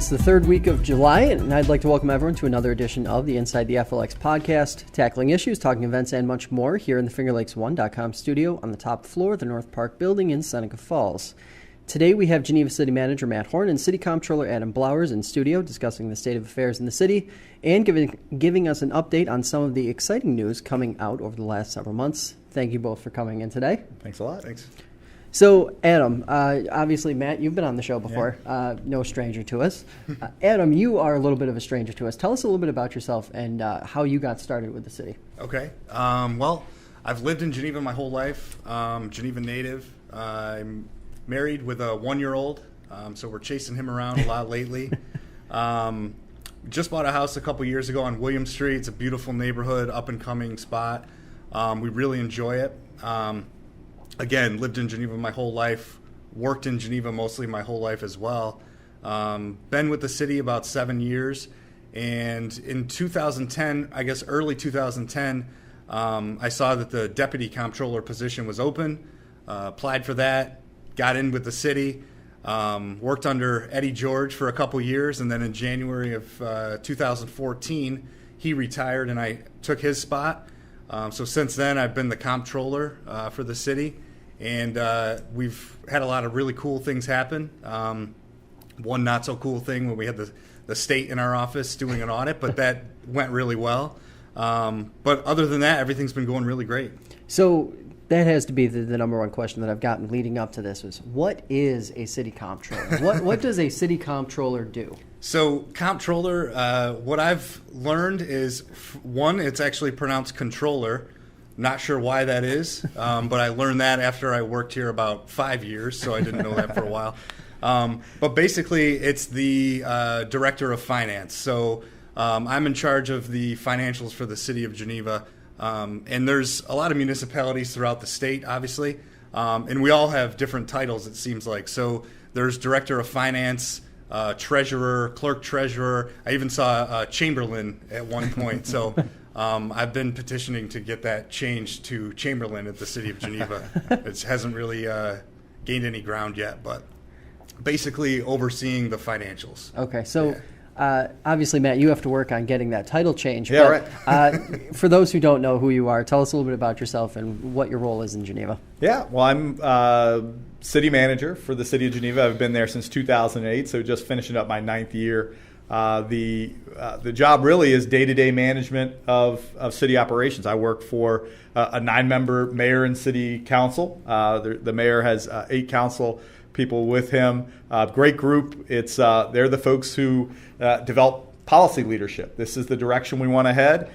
It's the third week of July, and I'd like to welcome everyone to another edition of the Inside the FLX podcast, tackling issues, talking events, and much more here in the FingerLakes1.com studio on the top floor of the North Park building in Seneca Falls. Today we have Geneva City Manager Matt Horn and City Comptroller Adam Blowers in studio discussing the state of affairs in the city and giving us an update on some of the exciting news coming out over the last several months. Thank you both for coming in today. Thanks a lot. Thanks. So, Adam, obviously, Matt, you've been on the show before. Yeah. No stranger to us. Adam, you are a little bit of a stranger to us. Tell us a little bit about yourself and how you got started with the city. Okay. Well, I've lived in Geneva my whole life. Geneva native. I'm married with a 1-year-old, so we're chasing him around a lot lately. Just bought a house a couple years ago on William Street. It's a beautiful neighborhood, up-and-coming spot. We really enjoy it. Again, lived in Geneva my whole life, worked in Geneva mostly my whole life as well. Been with the city about 7 years, and in 2010, I guess early 2010, I saw that the Deputy Comptroller position was open, applied for that, got in with the city, worked under Eddie George for a couple years, and then in January of 2014, he retired and I took his spot. So since then, I've been the Comptroller for the city, and we've had a lot of really cool things happen. One not so cool thing when we had the state in our office doing an audit, but that went really well. But other than that, everything's been going really great. So that has to be the number one question that I've gotten leading up to this is, what is a city comptroller? What does a city comptroller do? So comptroller, what I've learned is, one, it's actually pronounced controller. Not sure why that is, but I learned that after I worked here about 5 years, so I didn't know that for a while. But basically, it's the director of finance. So I'm in charge of the financials for the city of Geneva. And there's a lot of municipalities throughout the state, obviously, and we all have different titles, it seems like. So there's director of finance, treasurer, clerk treasurer. I even saw Chamberlain at one point. So I've been petitioning to get that changed to Chamberlain at the city of Geneva. It hasn't really gained any ground yet, but basically overseeing the financials. Okay, so... Yeah. Obviously, Matt, you have to work on getting that title change. Yeah, but, right. For those who don't know who you are, tell us a little bit about yourself and what your role is in Geneva. Yeah, well, I'm city manager for the city of Geneva. I've been there since 2008, so just finishing up my 9th year. The job really is day-to-day management of city operations. I work for a 9-member mayor and city council. The mayor has 8 council people with him. Great group. It's they're the folks who develop policy leadership. This is the direction we want to head.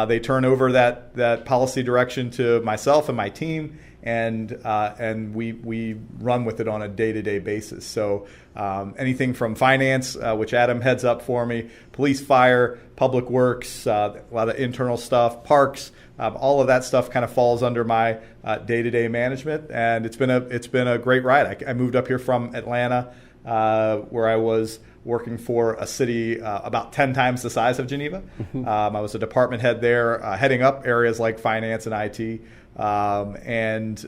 They turn over that policy direction to myself and my team, and we run with it on a day-to-day basis. So anything from finance, which Adam heads up for me, police, fire, public works, a lot of internal stuff, parks. All of that stuff kind of falls under my day-to-day management, and it's been a great ride. I moved up here from Atlanta, where I was working for a city about 10 times the size of Geneva. Mm-hmm. I was a department head there, heading up areas like finance and IT, and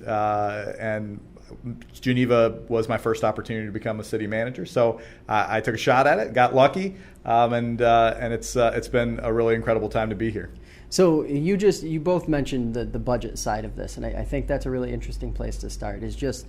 Geneva was my first opportunity to become a city manager. So I took a shot at it, got lucky, and it's been a really incredible time to be here. So you both mentioned the budget side of this, and I think that's a really interesting place to start. Is just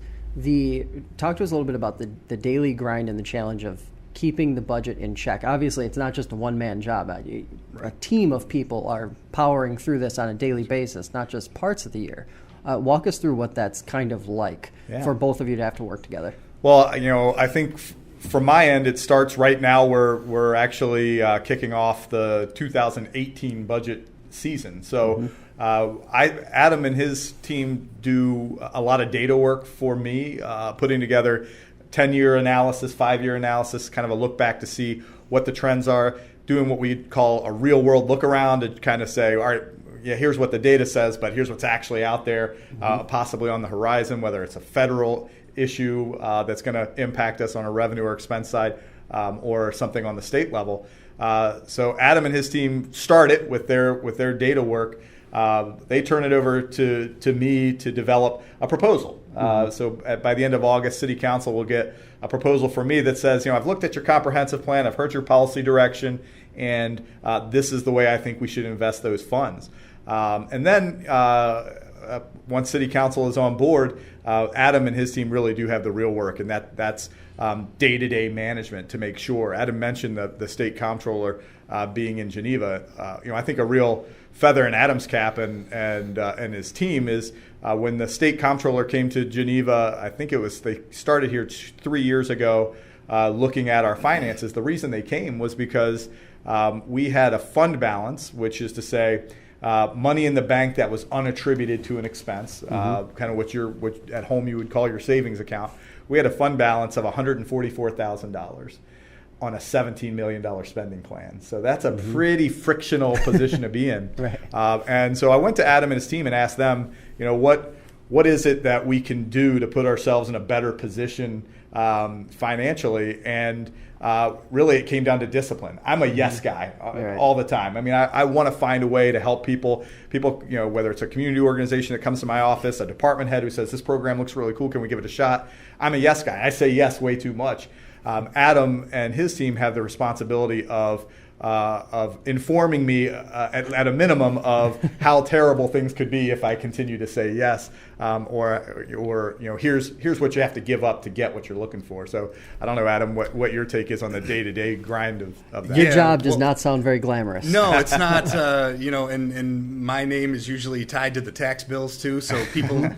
talk to us a little bit about the daily grind and the challenge of keeping the budget in check. Obviously, it's not just a one-man job. A team of people are powering through this on a daily basis, not just parts of the year. Walk us through what that's kind of like for both of you to have to work together. Well, I think from my end, it starts right now. We're actually kicking off the 2018 budget season. So Adam and his team do a lot of data work for me, putting together 10-year analysis, 5-year analysis, kind of a look back to see what the trends are, doing what we call a real-world look around to kind of say, all right, yeah, here's what the data says, but here's what's actually out there, possibly on the horizon, whether it's a federal issue that's going to impact us on a revenue or expense side, or something on the state level. So Adam and his team start it with their data work. They turn it over to me to develop a proposal. So by the end of August, City Council will get a proposal for me that says, I've looked at your comprehensive plan, I've heard your policy direction, and this is the way I think we should invest those funds. And then once City Council is on board, Adam and his team really do have the real work, and that's day-to-day management to make sure. Adam mentioned the state comptroller being in Geneva. I think a real feather in Adam's cap and his team is when the state comptroller came to Geneva. I think they started here 3 years ago, looking at our finances. The reason they came was because we had a fund balance, which is to say, money in the bank that was unattributed to an expense, kind of what at home you would call your savings account. We had a fund balance of $144,000 on a $17 million spending plan. So that's a pretty frictional position to be in. Right. And so I went to Adam and his team and asked them, what is it that we can do to put ourselves in a better position financially? And really, it came down to discipline. I'm a yes guy all the time. I mean, I want to find a way to help people, whether it's a community organization that comes to my office, a department head who says, this program looks really cool, can we give it a shot? I'm a yes guy. I say yes way too much. Adam and his team have the responsibility of informing me at a minimum of how terrible things could be if I continue to say yes, or here's what you have to give up to get what you're looking for. So I don't know, Adam, what your take is on the day-to-day grind of that. Your job does not sound very glamorous. No, it's not. And my name is usually tied to the tax bills too. So people,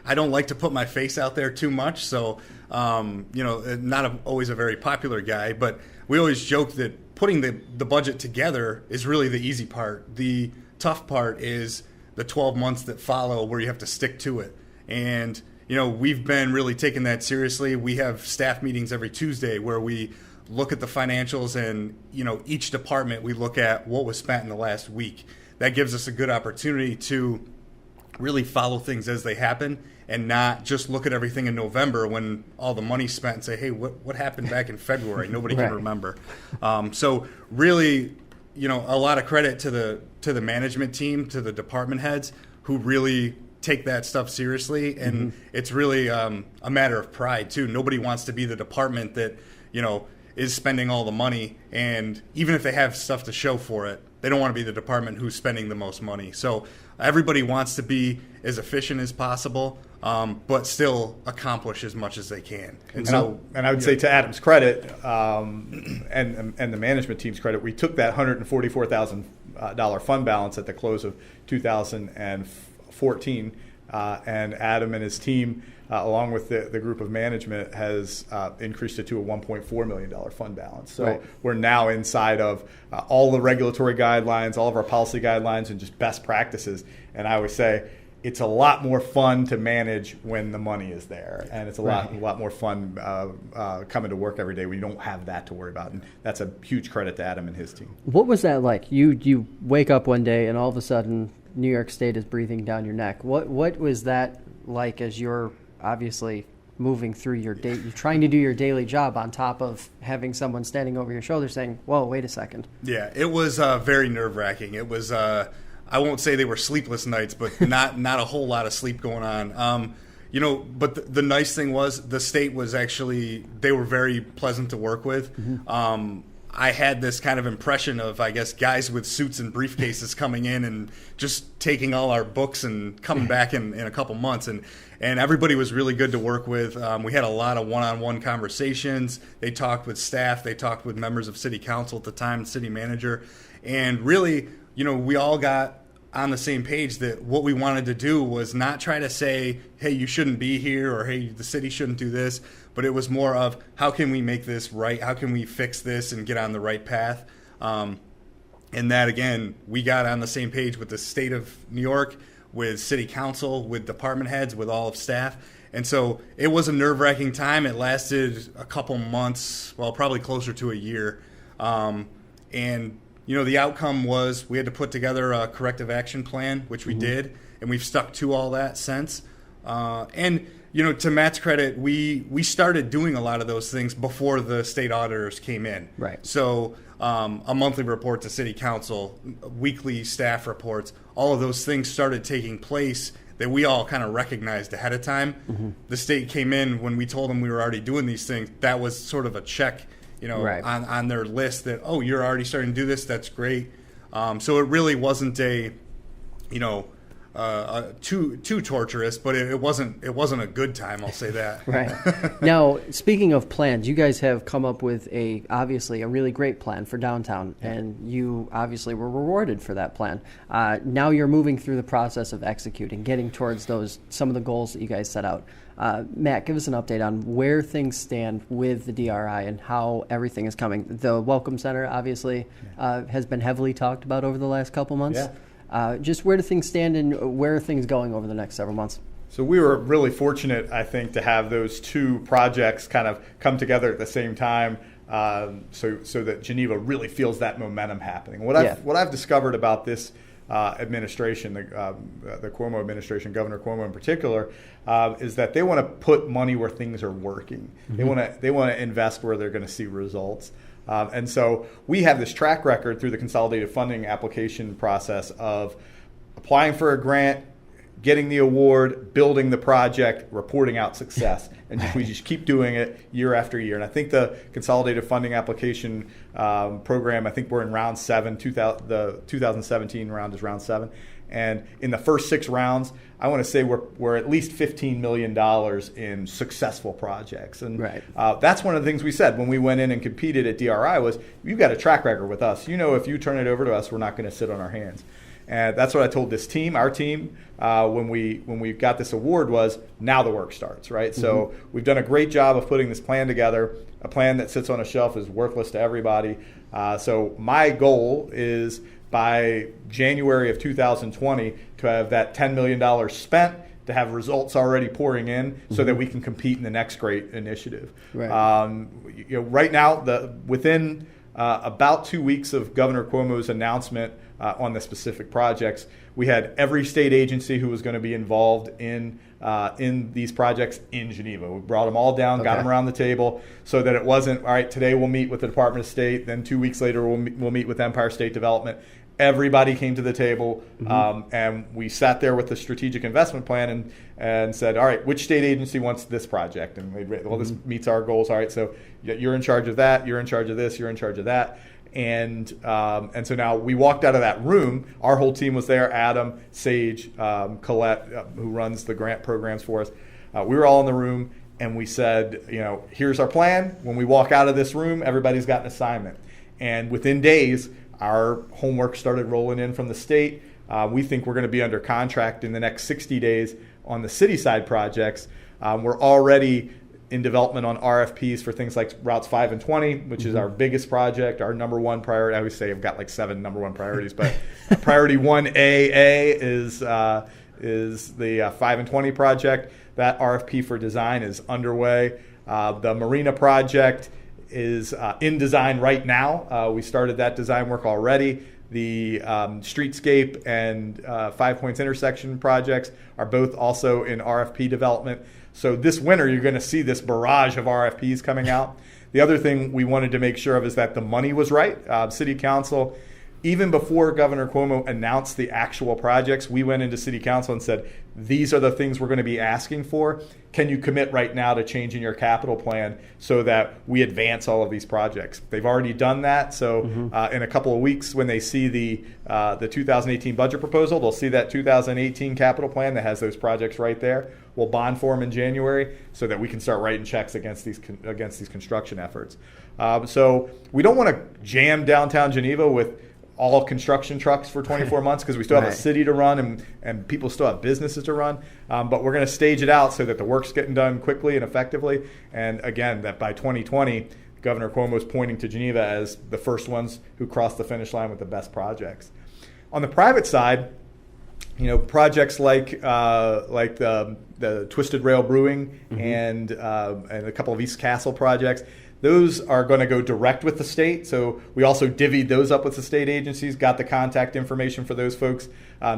I don't like to put my face out there too much. So not always a very popular guy, but we always joke that putting the budget together is really the easy part. The tough part is the 12 months that follow where you have to stick to it. And, we've been really taking that seriously. We have staff meetings every Tuesday where we look at the financials and, each department we look at what was spent in the last week. That gives us a good opportunity to really follow things as they happen and not just look at everything in November when all the money's spent and say, hey, what happened back in February? Nobody can remember. So really, a lot of credit to the management team, to the department heads who really take that stuff seriously. And it's really a matter of pride, too. Nobody wants to be the department that, is spending all the money. And even if they have stuff to show for it, they don't want to be the department who's spending the most money. So everybody wants to be as efficient as possible, but still accomplish as much as they can. And I would say to Adam's credit and the management team's credit, we took that $144,000 fund balance at the close of 2014, and Adam and his team, along with the group of management, has increased it to a $1.4 million fund balance. So we're now inside of all the regulatory guidelines, all of our policy guidelines, and just best practices. And I always say it's a lot more fun to manage when the money is there, and it's a lot more fun coming to work every day when you don't have that to worry about. And that's a huge credit to Adam and his team. What was that like? You wake up one day and all of a sudden New York State is breathing down your neck. What was that like as you're obviously moving through your day, you're trying to do your daily job on top of having someone standing over your shoulder saying, whoa, wait a second? Yeah, it was very nerve-wracking. It was, I won't say they were sleepless nights, but not a whole lot of sleep going on. But the nice thing was the state was actually, they were very pleasant to work with. I had this kind of impression of, I guess, guys with suits and briefcases coming in and just taking all our books and coming back in a couple months. And everybody was really good to work with. We had a lot of one-on-one conversations. They talked with staff. They talked with members of city council at the time, city manager. And really, we all got on the same page that what we wanted to do was not try to say, hey, you shouldn't be here, or hey, the city shouldn't do this. But it was more of, how can we make this right? How can we fix this and get on the right path? And that, again, we got on the same page with the state of New York, with city council, with department heads, with all of staff. And so it was a nerve-wracking time. It lasted a couple months, well, probably closer to a year. And the outcome was we had to put together a corrective action plan, which we did, and we've stuck to all that since. To Matt's credit, we started doing a lot of those things before the state auditors came in. Right. So a monthly report to city council, weekly staff reports, all of those things started taking place that we all kind of recognized ahead of time. Mm-hmm. The state came in when we told them we were already doing these things. That was sort of a check, right. on their list that, oh, you're already starting to do this. That's great. So it really wasn't too torturous, but it wasn't a good time. I'll say that. Right. Now, speaking of plans, you guys have come up with obviously a really great plan for downtown, and you obviously were rewarded for that plan. Now you're moving through the process of executing, getting towards some of the goals that you guys set out. Matt, give us an update on where things stand with the DRI and how everything is coming. The Welcome Center obviously has been heavily talked about over the last couple months. Yeah. Just where do things stand and where are things going over the next several months? So we were really fortunate, I think, to have those two projects kind of come together at the same time, so that Geneva really feels that momentum happening. What I've discovered about this administration, the Cuomo administration, Governor Cuomo in particular, is that they want to put money where things are working. Mm-hmm. They want to invest where they're going to see results. And so we have this track record through the consolidated funding application process of applying for a grant, getting the award, building the project, reporting out success. And we just keep doing it year after year. And I think the consolidated funding application program, I think we're in round 7. The 2017 round is round 7. And in the first 6 rounds, I want to say we're at least $15 million in successful projects. And right. That's one of the things we said when we went in and competed at DRI was, you've got a track record with us. If you turn it over to us, we're not going to sit on our hands. And that's what I told this team, our team, when we got this award was, now the work starts, right? Mm-hmm. So we've done a great job of putting this plan together. A plan that sits on a shelf is worthless to everybody. So my goal is by January of 2020 to have that $10 million spent, to have results already pouring in so that we can compete in the next great initiative. Right, right now, within about 2 weeks of Governor Cuomo's announcement on the specific projects, we had every state agency who was going to be involved in these projects in Geneva. We brought them all down, got them around the table, so that it wasn't, all right, today we'll meet with the Department of State, then 2 weeks later we'll meet with Empire State Development. Everybody came to the table, and we sat there with the strategic investment plan and said, all right, which state agency wants this project? And this meets our goals. All right, so you're in charge of that, you're in charge of this, you're in charge of that. And so now we walked out of that room. Our whole team was there, Adam, Sage, Colette, who runs the grant programs for us. We were all in the room, and we said, here's our plan. When we walk out of this room, everybody's got an assignment. And within days, our homework started rolling in from the state. We think we're going to be under contract in the next 60 days on the city side projects. We're already in development on RFPs for things like routes 5 and 20, which is our biggest project, our number one priority. I always say I've got like 7 number one priorities, but priority 1AA is the 5 and 20 project. That RFP for design is underway. The Marina project is in design right now. We started that design work already. The streetscape and 5 Points intersection projects are both also in RFP development. So this winter, you're going to see this barrage of RFPs coming out. The other thing we wanted to make sure of is that the money was right. City Council, even before Governor Cuomo announced the actual projects, we went into City Council and said, these are the things we're going to be asking for. Can you commit right now to changing your capital plan so that we advance all of these projects? They've already done that. So in a couple of weeks, when they see the 2018 budget proposal, they'll see that 2018 capital plan that has those projects right there. We'll bond for them in January so that we can start writing checks against these construction efforts. So we don't want to jam downtown Geneva with all construction trucks for 24 months because we still have a city to run and people still have businesses to run. But we're going to stage it out so that the work's getting done quickly and effectively. And again, that by 2020, Governor Cuomo is pointing to Geneva as the first ones who crossed the finish line with the best projects. On the private side, projects like the Twisted Rail Brewing and a couple of East Castle projects, those are going to go direct with the state. So we also divvied those up with the state agencies, got the contact information for those folks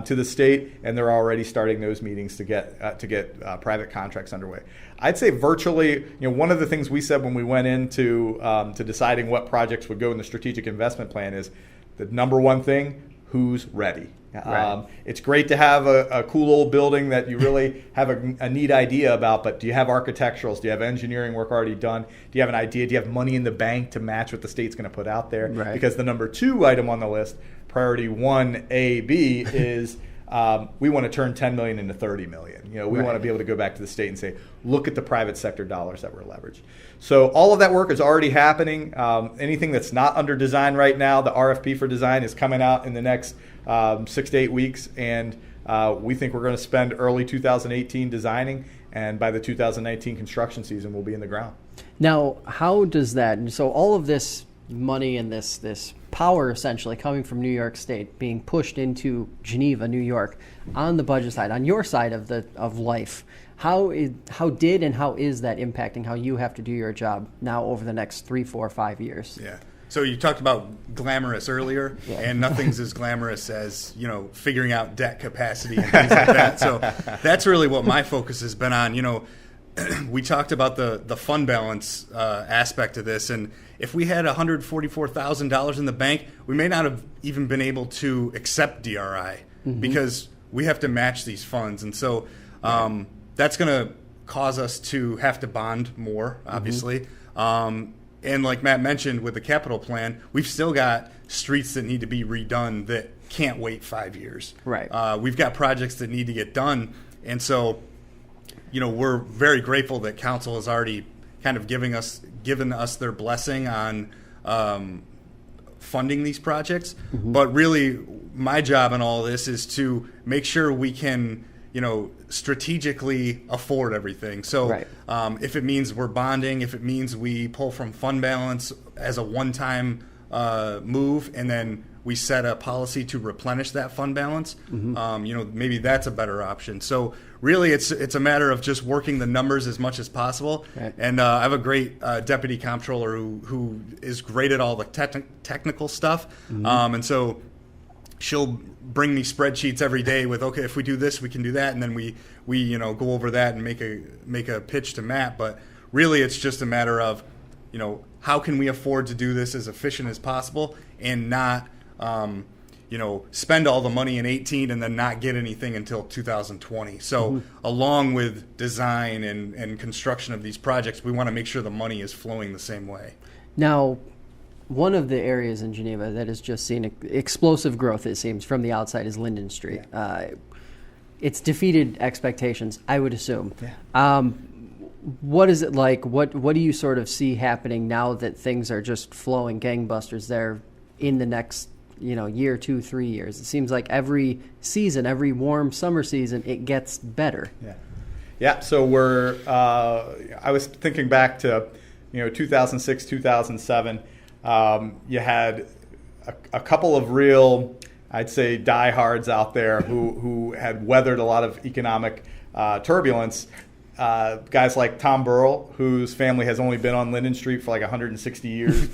to the state, and they're already starting those meetings to get private contracts underway. I'd say virtually, one of the things we said when we went into to deciding what projects would go in the strategic investment plan is the number one thing: who's ready. Right. It's great to have a cool old building that you really have a neat idea about, but do you have architecturals? Do you have engineering work already done? Do you have an idea? Do you have money in the bank to match what the state's going to put out there? Right. Because the number 2 item on the list, priority 1A-B, is we want to turn $10 million into $30 million. We Right. want to be able to go back to the state and say, look at the private sector dollars that were leveraged. So all of that work is already happening. Anything that's not under design right now, the RFP for design is coming out in the next 6 to 8 weeks, and we think we're going to spend early 2018 designing, and by the 2019 construction season, we'll be in the ground. Now, how does that, so all of this money and this power essentially coming from New York State being pushed into Geneva, New York, on the budget side, on your side of life, how did and how is that impacting how you have to do your job now over the next 3, 4, 5 years? Yeah. So you talked about glamorous earlier, Yeah. and nothing's as glamorous as, figuring out debt capacity and things like that. So that's really what my focus has been on. We talked about the fund balance aspect of this, and if we had $144,000 in the bank, we may not have even been able to accept DRI because we have to match these funds. And so that's going to cause us to have to bond more, obviously. And like Matt mentioned with the capital plan, we've still got streets that need to be redone that can't wait 5 years. Right. We've got projects that need to get done. And so, we're very grateful that council has already kind of given us their blessing on funding these projects. But really, my job in all this is to make sure we can, strategically afford everything. So Right. If it means we're bonding, if it means we pull from fund balance as a one-time move, and then we set a policy to replenish that fund balance, maybe that's a better option. So really, it's a matter of just working the numbers as much as possible. Right. And I have a great deputy comptroller who is great at all the technical stuff. And so she'll bring me spreadsheets every day with, okay, if we do this, we can do that, and then we go over that and make a pitch to Matt. But really, it's just a matter of, how can we afford to do this as efficient as possible and not, spend all the money in 2018 and then not get anything until 2020. So along with design and construction of these projects, we want to make sure the money is flowing the same way. Now, one of the areas in Geneva that has just seen explosive growth, it seems, from the outside is Linden Street. Yeah. It's defeated expectations, I would assume. Yeah. What is it like? What do you sort of see happening now that things are just flowing gangbusters there in the next year, 2, 3 years? It seems like every season, every warm summer season, it gets better. Yeah. So I was thinking back to 2006, 2007. You had a couple of real, I'd say, diehards out there who had weathered a lot of economic turbulence. Guys like Tom Burrell, whose family has only been on Linden Street for like 160 years.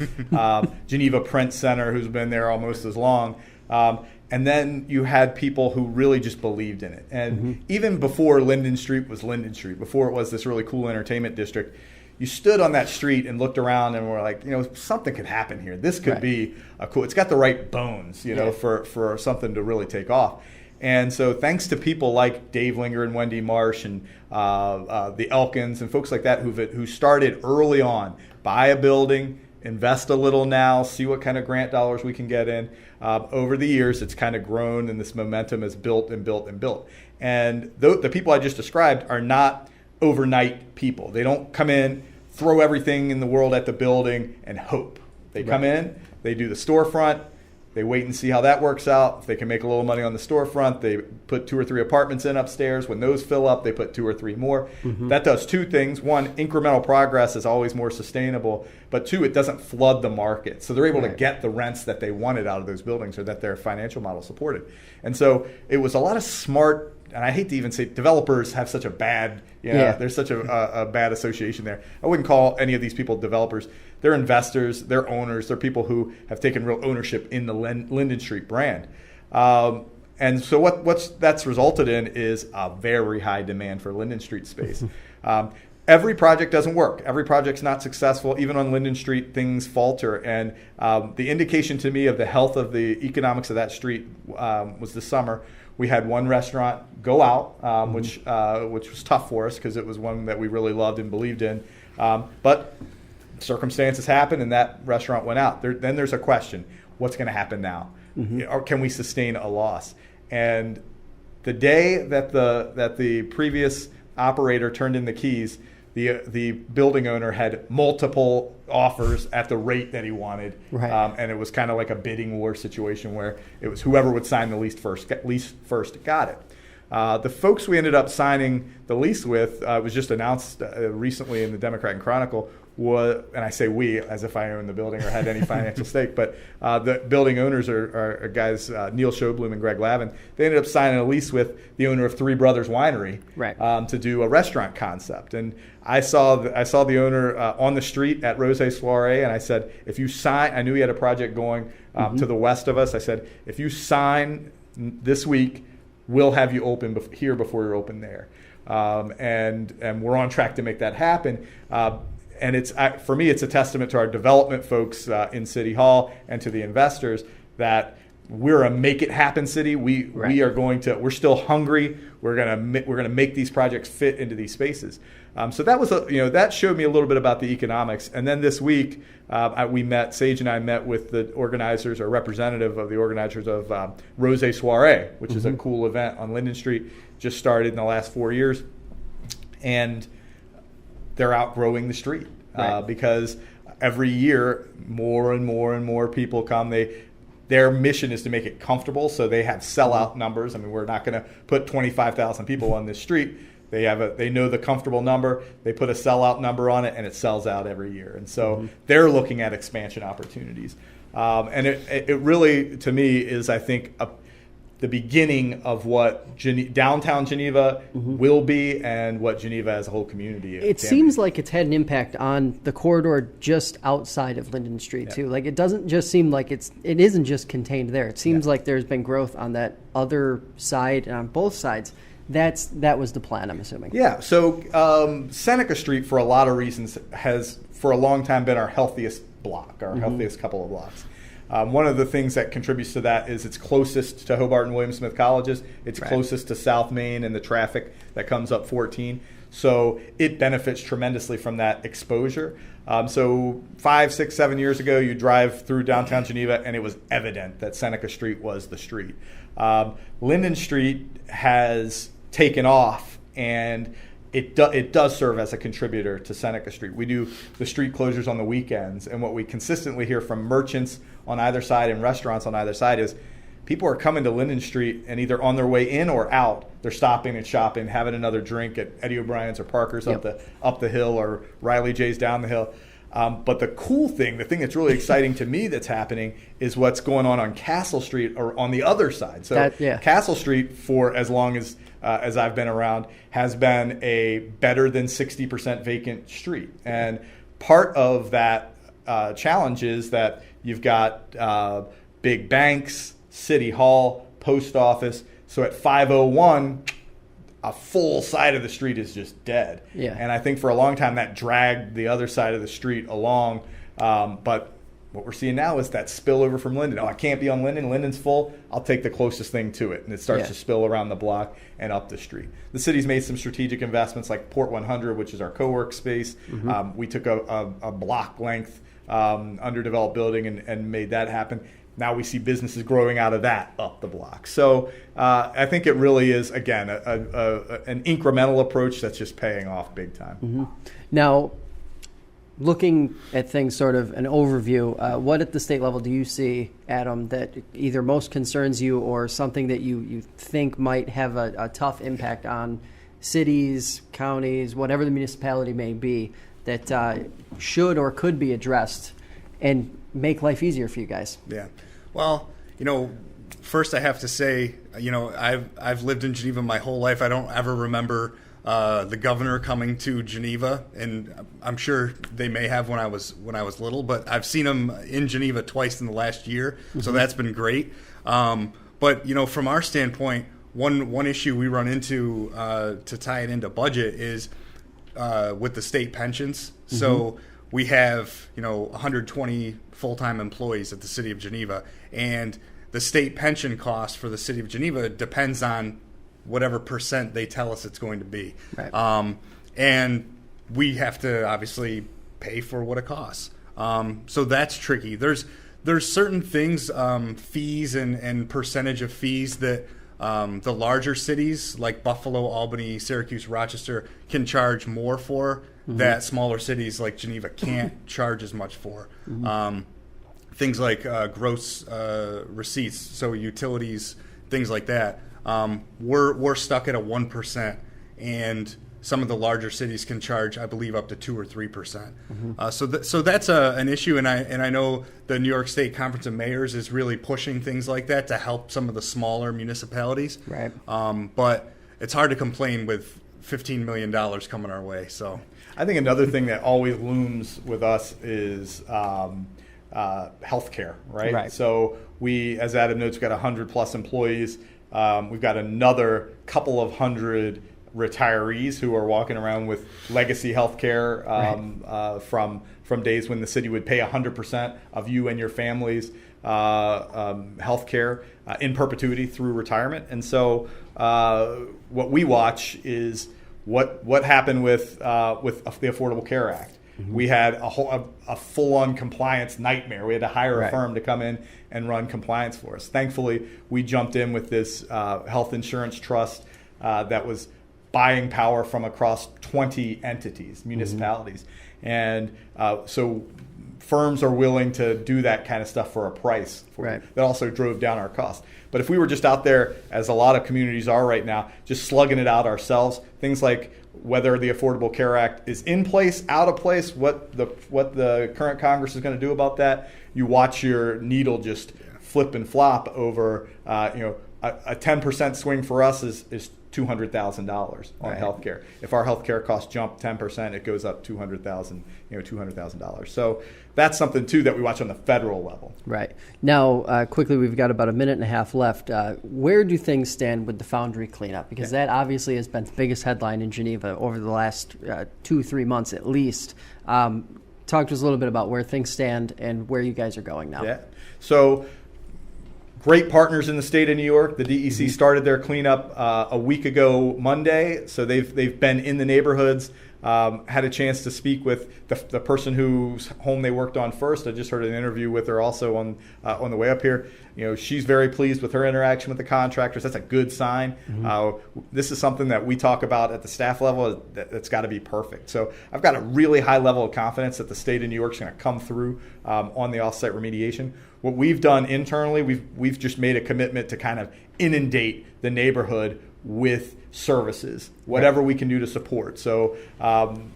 Geneva Print Center, who's been there almost as long. And then you had people who really just believed in it. And even before Linden Street was Linden Street, before it was this really cool entertainment district, you stood on that street and looked around and were like, something could happen here. This could be a cool. It's got the right bones, for something to really take off. And so thanks to people like Dave Linger and Wendy Marsh and the Elkins and folks like that who started early on, buy a building, invest a little now, see what kind of grant dollars we can get in. Over the years, it's kind of grown, and this momentum has built and built and built. And the people I just described are not overnight people. They don't come in, throw everything in the world at the building, and hope. They come in, they do the storefront, they wait and see how that works out. If they can make a little money on the storefront, they put 2 or 3 apartments in upstairs. When those fill up, they put 2 or 3 more. That does 2 things. 1, incremental progress is always more sustainable. But 2, it doesn't flood the market. So they're able to get the rents that they wanted out of those buildings or that their financial model supported. And so it was a lot of smart, and I hate to even say developers have such a bad, there's such a bad association there. I wouldn't call any of these people developers. They're investors, they're owners, they're people who have taken real ownership in the Linden Street brand. And so what that's resulted in is a very high demand for Linden Street space. every project doesn't work. Every project's not successful. Even on Linden Street, things falter. And the indication to me of the health of the economics of that street was this summer. We had one restaurant go out, which was tough for us because it was one that we really loved and believed in. But circumstances happened, and that restaurant went out. Then there's a question: what's going to happen now? Or can we sustain a loss? And the day that the previous operator turned in the keys, the building owner had multiple offers at the rate that he wanted, right. And it was kind of like a bidding war situation where it was whoever would sign the lease first got it. The folks we ended up signing the lease with was just announced recently in the Democrat and Chronicle. And I say we as if I own the building or had any financial stake, but the building owners are guys, Neil Schobloom and Greg Lavin. They ended up signing a lease with the owner of Three Brothers Winery, right. To do a restaurant concept. And I saw the owner on the street at Rose Soiree, and I said, if you sign, I knew he had a project going to the west of us. I said, if you sign this week, we'll have you open here before you're open there. And we're on track to make that happen. And it's for me, it's a testament to our development folks in City Hall and to the investors that we're a make it happen city. We are going to. We're still hungry. We're gonna make these projects fit into these spaces. So that was that showed me a little bit about the economics. And then this week Sage and I met with the organizers or representative of the organizers of Rose Soiree, which is a cool event on Linden Street. Just started in the last 4 years, and they're outgrowing the street because every year more and more and more people come. Their mission is to make it comfortable, so they have sellout numbers. I mean, we're not going to put 25,000 people on this street. They know the comfortable number. They put a sellout number on it, and it sells out every year. And so they're looking at expansion opportunities. And it really, to me, is, I think, the beginning of what downtown Geneva will be and what Geneva as a whole community is. It seems like it's had an impact on the corridor just outside of Linden Street, too. Like, it doesn't just seem like it isn't just contained there. It seems like there's been growth on that other side and on both sides. That was the plan, I'm assuming. Yeah. So Seneca Street, for a lot of reasons, has for a long time been our healthiest block, our healthiest couple of blocks. One of the things that contributes to that is it's closest to Hobart and William Smith colleges. It's closest to South Main and the traffic that comes up 14. So it benefits tremendously from that exposure. So 5, 6, 7 years ago, you drive through downtown Geneva, and it was evident that Seneca Street was the street. Linden Street has taken off, and it does serve as a contributor to Seneca Street. We do the street closures on the weekends, and what we consistently hear from merchants on either side and restaurants on either side is people are coming to Linden Street, and either on their way in or out, they're stopping and shopping, having another drink at Eddie O'Brien's or Parker's up the hill, or Riley J's down the hill. But the cool thing, the thing that's really exciting to me that's happening is what's going on Castle Street or on the other side. So Castle Street, for as long as I've been around, has been a better than 60% vacant street. And part of that challenge is that you've got big banks, City Hall, post office. So at 501, a full side of the street is just dead. Yeah. And I think for a long time that dragged the other side of the street along. But what we're seeing now is that spillover from Linden. Oh, I can't be on Linden. Linden's full. I'll take the closest thing to it. And it starts to spill around the block and up the street. The city's made some strategic investments like Port 100, which is our co-work space. We took a block length underdeveloped building and made that happen. Now we see businesses growing out of that up the block. So I think it really is, again, an incremental approach that's just paying off big time. Now, looking at things sort of an overview, what at the state level do you see, Adam, that either most concerns you or something that you think might have a tough impact on cities, counties, whatever the municipality may be, that should or could be addressed and make life easier for you guys? Yeah. Well, first I have to say, I've lived in Geneva my whole life. I don't ever remember the governor coming to Geneva, and I'm sure they may have when I was little, but I've seen him in Geneva twice in the last year, so that's been great. But from our standpoint, one issue we run into to tie it into budget is with the state pensions. So we have 120 full-time employees at the city of Geneva, and the state pension cost for the city of Geneva depends on whatever percent they tell us it's going to be. Right. And we have to obviously pay for what it costs. So that's tricky. There's certain things, fees and percentage of fees that the larger cities like Buffalo, Albany, Syracuse, Rochester can charge more for that smaller cities like Geneva can't charge as much for. Things like gross receipts, so utilities, things like that. We're stuck at a 1%, and some of the larger cities can charge, I believe, up to 2 or 3%. So that's an issue, and I know the New York State Conference of Mayors is really pushing things like that to help some of the smaller municipalities. Right. But it's hard to complain with $15 million coming our way. So I think another thing that always looms with us is healthcare, right? So we, as Adam notes, we've got 100 plus employees. We've got another couple of hundred retirees who are walking around with legacy health care from days when the city would pay 100% of you and your family's health care in perpetuity through retirement. And so what we watch is what happened with the Affordable Care Act. We had a full-on compliance nightmare. We had to hire a firm to come in and run compliance for us. Thankfully, we jumped in with this health insurance trust that was buying power from across 20 entities, municipalities. And so firms are willing to do that kind of stuff for a price. That also drove down our cost. But if we were just out there, as a lot of communities are right now, just slugging it out ourselves, things like whether the Affordable Care Act is in place, out of place, what the current Congress is going to do about that, you watch your needle just flip and flop over, a 10% swing for us is $200,000 on healthcare. If our healthcare costs jump 10%, it goes up $200,000. So that's something too that we watch on the federal level. Right. Now, quickly, we've got about a minute and a half left. Where do things stand with the Foundry Cleanup? Because that obviously has been the biggest headline in Geneva over the last 2-3 months at least. Talk to us a little bit about where things stand and where you guys are going now. Yeah. So great partners in the state of New York. The DEC started their cleanup a week ago Monday, so they've been in the neighborhoods. Had a chance to speak with the person whose home they worked on first. I just heard an interview with her also on the way up here. She's very pleased with her interaction with the contractors. That's a good sign. This is something that we talk about at the staff level that's got to be perfect. So I've got a really high level of confidence that the state of New York is going to come through on the offsite remediation. What we've done internally, we've just made a commitment to kind of inundate the neighborhood with services, whatever we can do to support. So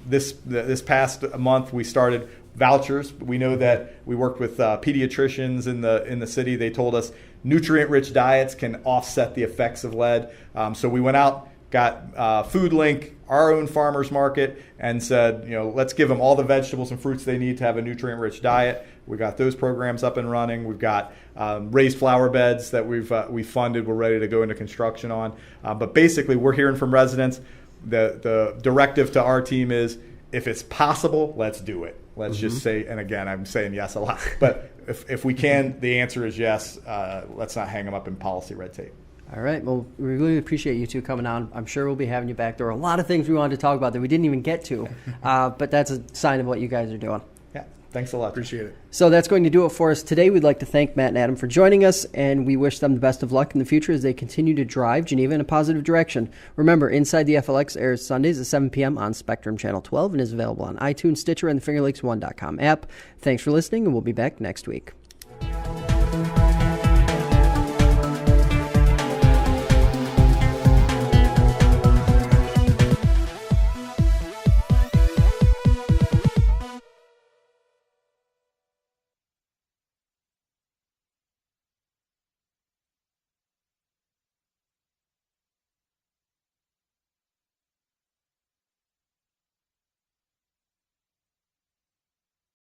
this past month we started vouchers. We know that we worked with pediatricians in the city. They told us nutrient-rich diets can offset the effects of lead. So we went out, got Food Link, our own farmers market, and said, let's give them all the vegetables and fruits they need to have a nutrient-rich diet. We got those programs up and running. We've got raised flower beds that we've funded. We're ready to go into construction on. But basically, we're hearing from residents. The directive to our team is, if it's possible, let's do it. Let's just say, and again, I'm saying yes a lot. But if we can, the answer is yes. Let's not hang them up in policy red tape. All right. Well, we really appreciate you two coming on. I'm sure we'll be having you back. There are a lot of things we wanted to talk about that we didn't even get to, but that's a sign of what you guys are doing. Yeah. Thanks a lot. Appreciate it. So that's going to do it for us today. We'd like to thank Matt and Adam for joining us, and we wish them the best of luck in the future as they continue to drive Geneva in a positive direction. Remember, Inside the FLX airs Sundays at 7 p.m. on Spectrum Channel 12 and is available on iTunes, Stitcher, and the FingerLakes1.com app. Thanks for listening, and we'll be back next week.